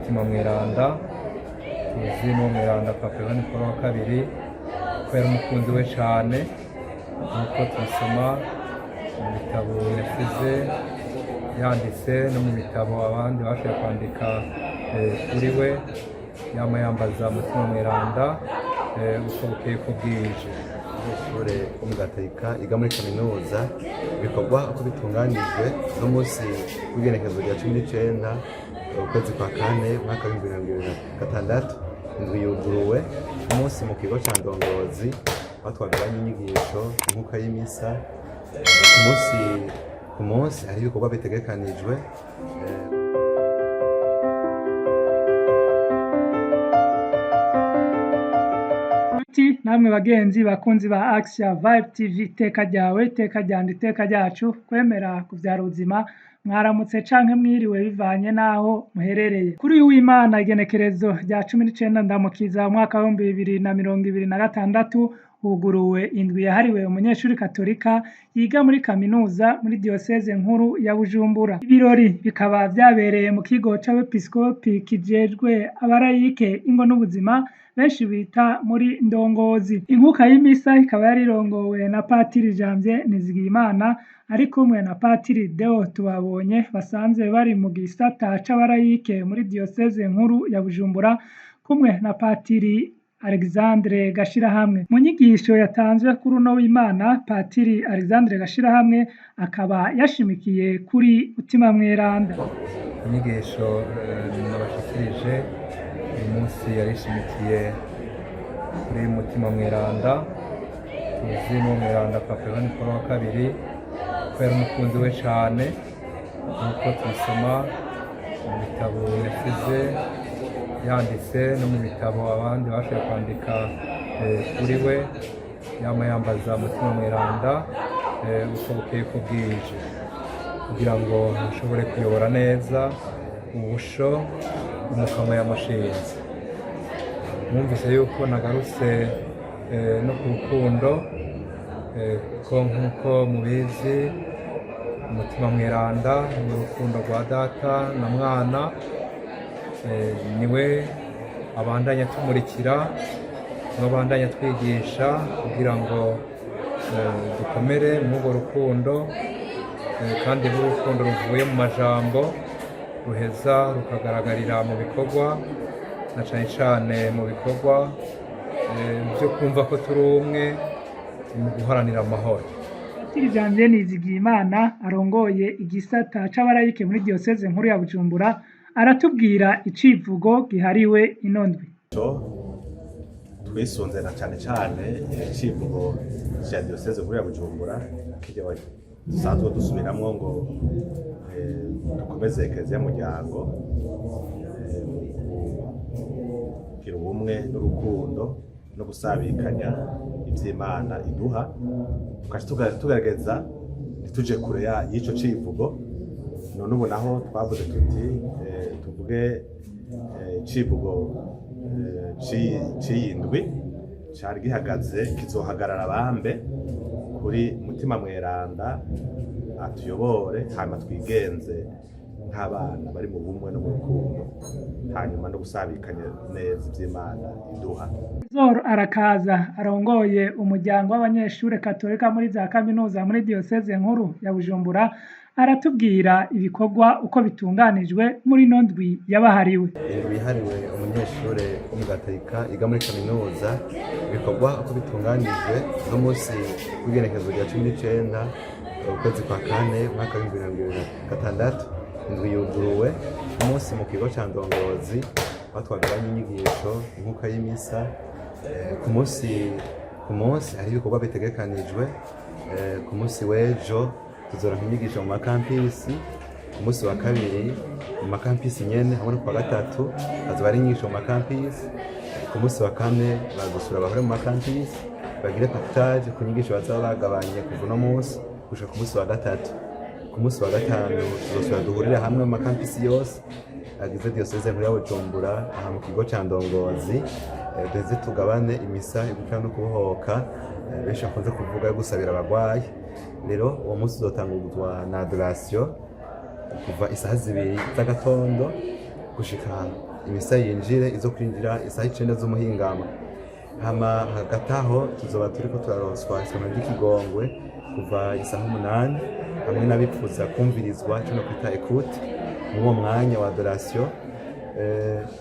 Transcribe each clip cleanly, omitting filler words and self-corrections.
mutima mweranda tuzi n'umweranda Papa Yohani Paul wa kabiri ko yari umukunzi we cyane nk'uko tubisoma mu bitabo yasize yanditse no mu bitabo abandi bashoboye kwandika kuri we yama yambaza mutima mweranda uko bukeye ko bwije. Abanyeshure bo mu Gatolika iga muri kaminuza ibikorwa uko bitunganijwe n'umunsi w'igenekerezo rya 19 ukwezi kwa kane umwaka wa 2026 indwi yuguruwe umunsi mu kigo ca Ndongozi batwagabanya inyigisho inkuka y'imisa ku munsi hari ibikorwa bitegekanijwe. Namwe bagenzi bakunzi ba Axia Vibe TV teka ryawe teka ryandi teka ryacu kwemera kuvyara ubuzima mwaramutse canke mwiriwe bivanye naho muherereye. Kuri uyu w'Imana igenekerezo rya 19 ndamukiza mwaka wa 2026 huguruwe indwi yahariwe umunyeshuri Katolika yiga muri kaminuza muri diocese nkuru ya Bujumbura. Ibirori bikaba vyabereye mu kigo c'abepiskopi kijejwe abarayike ingo n'ubuzima benshi bita muri Ndongozi. Inkuka y'imisa ikaba yarirongowe na Patiri Janvier Nizigiyimana ari kumwe na Patiri Deo Tubabonye basanzwe bari mu gisata c'abarayike muri diocese nkuru ya Bujumbura kumwe na Patiri Alexandre Gashirahamwe. Mu nyigisho yatanzwe kuri uno w'Imana Patiri Alexandre Gashirahamwe akaba yashimikiye kuri mutima mweranda. Inyigisho nabashikirije uyu munsi yarishimikiye kuri mutima mweranda tuzi n'umweranda Papa Yohani Paul wa kabiri ko yari umukunzi we cyane nk'uko tubisoma mu bitabo yasize yanditse no mu bitabo abandi bashoboye kwandika kuri we yama yambaza mutima mweranda uko bukeye ko bwije kugira ngo ashobore kuyobora neza ubusho umukamo yamushinze. Mwumvise yuko nagarutse no ku rukundo ko nk'uko mubizi umutima mweranda ni urukundo rwa data na mwana, niwe abandanya tumurikira n'abandanya twigisha kugira ngo dukomere muri urwo rukundo kandi n'urukundo ruvuye mu majambo ruheza rukagaragarira mu bikorwa na cyane cyane mu bikorwa byo kumva ko turi umwe mu guharanira amahoro. Patiri Janvier Nizigiyimana arongoye igisata c'abarayike muri diocese nkuru ya Bujumbura aratubwira icivugo gihariwe inondwi. Twisunze na cyane icivugo cya diocese nkuru ya Bujumbura kijya dusanzwe dusubiramwo ngo dukomeze ekereziya muryango kugira ubumwe n'urukundo no gusabikanya ivy'Imana iduha tugerageza ntituje kure y'ico civugo. None ubu naho twavuze tuti tuvuge civugo c'iyindwi cari gihagaze kizohagarara bambe kuri mutima mweranda atuyobore hanyuma twigenze nk'abana bari mu bumwe no mu rukundo hanyuma no gusabikanya neza ivy'Imana iduha. Zoro arakaza arongoye umuryango w'abanyeshure Katolika muri za kaminuza muri diocese nkuru ya Bujumbura aratubwira ibikorwa uko bitunganijwe muri nondwi yabahariwe. Indwi yahariwe umunyeshure wo mu Gatolika iga muri kaminuza ibikorwa uko bitunganijwe n'umunsi w'igenekerezo rya 19 ukwezi kwa kane umwaka wa 2026 indwi yuguruwe umunsi mu kigo ca Ndongozi batwagabanya inyigisho inkuka y'imisa ku munsi hari ibikorwa bitegekanijwe. Ku munsi w'ejo tuzoronka inyigisho mu makampisi ku munsi wa kabiri mu makampisi nyene hamwe no ku wa gatatu hazoba ari inyigisho mu makampisi. Ku munsi wa kane bazosura abahore mu makampisi bagire partage ku nyigisho bazaba bagabanye kuva uno munsi gushika ku munsi wa gatatu. Ku munsi wa gatanu tuzosubira duhurire hamwe mu makampisi yose agize diocese nkuru ya Bujumbura aha mu kigo ca Ndongozi duheze tugabane imisa igukira no kubohoka benshi bakunze kuvuga yo gusabira abagwayi. Rero uwo munsi uzotanguzwa na adoration kuva isaha 2 z'agatondo gushika imisa yinjire izo kwinjira isaha 9 z'umuhingamo. Hama hagati aho tuzoba turiko turaronswa isomero ry'ikigongwe kuva isaha 8 hamwe n'abipfuza kumvirizwa cyo no kwita écoute mu mwanya wa adoration.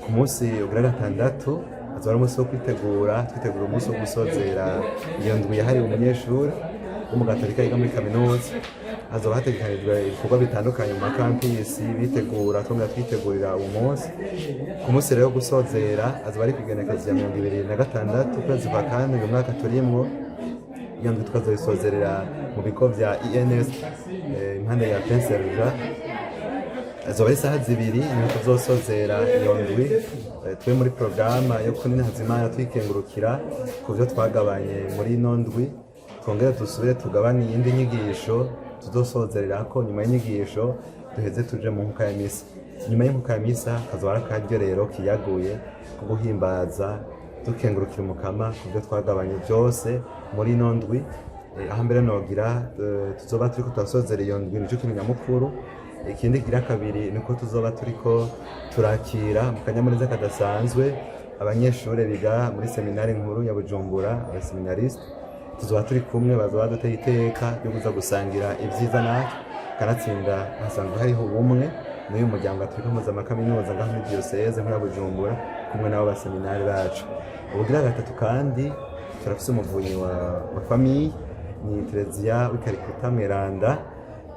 Ku munsi ugira gatandatu azora umunsi wo twitegura umunsi wo gusozera iyo ndwi yahariwe umunyeshuri w'umugatolika yiga muri kaminuza. Hazoba hategekanijwe ibikorwa bitandukanye mu makampisi bitegura twitegurira uwo munsi. Ku munsi rero gusozera azoba ari kwigenekereza ya 2026 ukwezi kwa kane uyu mwaka turimwo. Iyo ndwi tukazoyisozerera mu bigo vya INS impande ya Penserja. Azoba ari isaha 2 niho tuzosozera iyo ndwi. Twe muri programa yo kunina hazimana twikengurukira ku byo twagabanye muri ino ndwi, twongera dusubire tugabane iyindi nyigisho tuzosozerera ko nyuma y'inyigisho duheze tuje mu nkuka ya misa. Nyuma y'inkuka ya misa kazoba ari akaryo rero kiyaguye ko guhimbaza dukengurukira umukama ku byo twagabanye byose muri ino ndwi. Aho mbere nogira tuzoba turiko turasozera iyo ndwi nico kintu nyamukuru. Ikindi gira kabiri niko tuzoba turiko turakira mu kanyamuneza kadasanzwe abanyeshure biga muri seminari nkuru ya Bujumbura, abaseminariste. Tuzoba turi kumwe bazoba duteye iteka ryo kuza gusangira ivyiza natwe, kanatsinda hasanzwe hariho ubumwe n'uyu muryango turiko mpuzakaminuza ngaho muri diocese nkuru ya Bujumbura kumwe n'abo baseminari bacu. Ubugira gatatu kandi turafise umuvunyi wa famille ni Terezia w'ikarikuta Mweranda.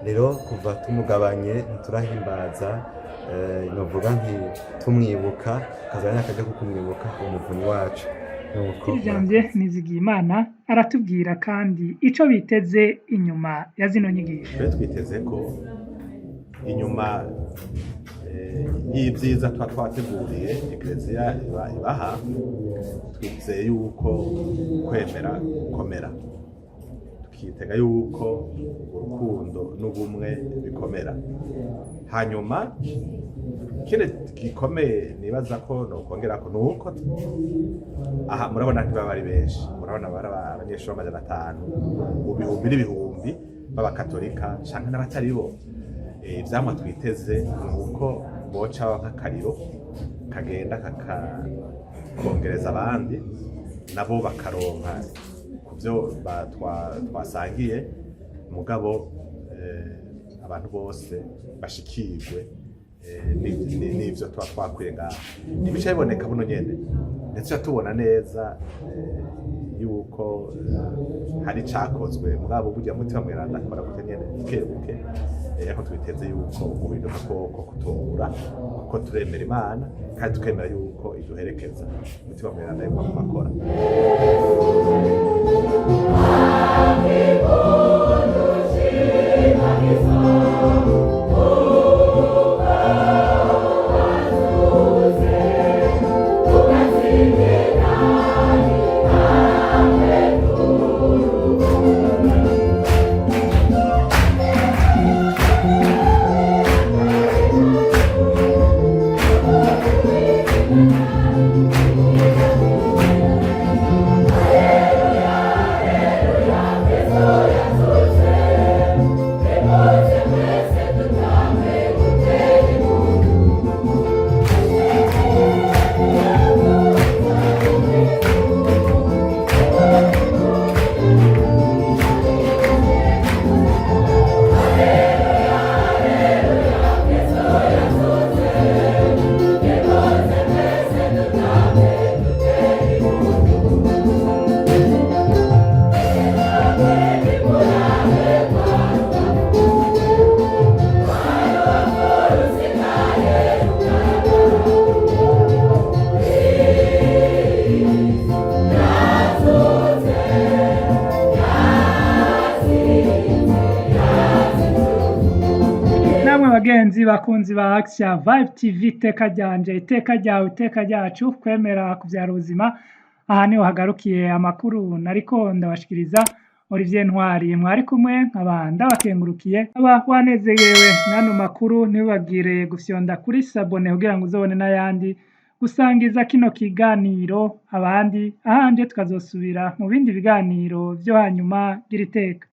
Rero kuva tumugabanye ntiturahimbaza novuga nti tumwibuka kazanya akaje kumwibuka umuvunyi wacu. Ijambo Nizigiyimana aratubwira kandi ico biteze inyuma ya zino nyigisho. Twiteze ko inyuma y'ibyiza twateguriye Eklezia ibaha, twizeye yuko kwemera gukomera, tukitega yuko urukundo n'ubumwe bikomera. Hanyuma kile gikomeye nibaza ko nokongera ko nuko aha murabona ntibaba ari benshi, murabona abanyeshuri amajana 5 ubihumbi n'ibihumbi b'abakatolika canke n'abatari bo. Ivyamwa twiteze nuko boca nk'akariro kagenda kongereza abandi nabo bakaronka kuvyo twasangiye mugabo abantu bose bashikirwe n'ivyo twakwiye ngaho. Ibice biboneka buno nyene ndetse tubona neza yuko hari cakozwe mugabo burya mutima Mweranda akora gute nyene buke ariko twiteze yuko mu bintu koko kutungura kuko turemera Imana kandi tukemera yuko iduherekeza mutima Mweranda yuko akora. Bagenzi bakunzi ba Action Vibe TV, iteka ryanje, iteka ryawe, iteka ryacu, kwemera kuvyara ubuzima. Aha niho hagarukiye amakuru nariko ndabashikiriza. Olivier Ntwari mwari kumwe, nkaba ndabakengurukiye. Aba wanezerewe n'ano makuru, ntibagire gufyonda kuri sabone kugira ngo uzobone n'ayandi, gusangiza kino kiganiro abandi, ahanje tukazosubira mu bindi biganiro vyo hanyuma. Gira iteka.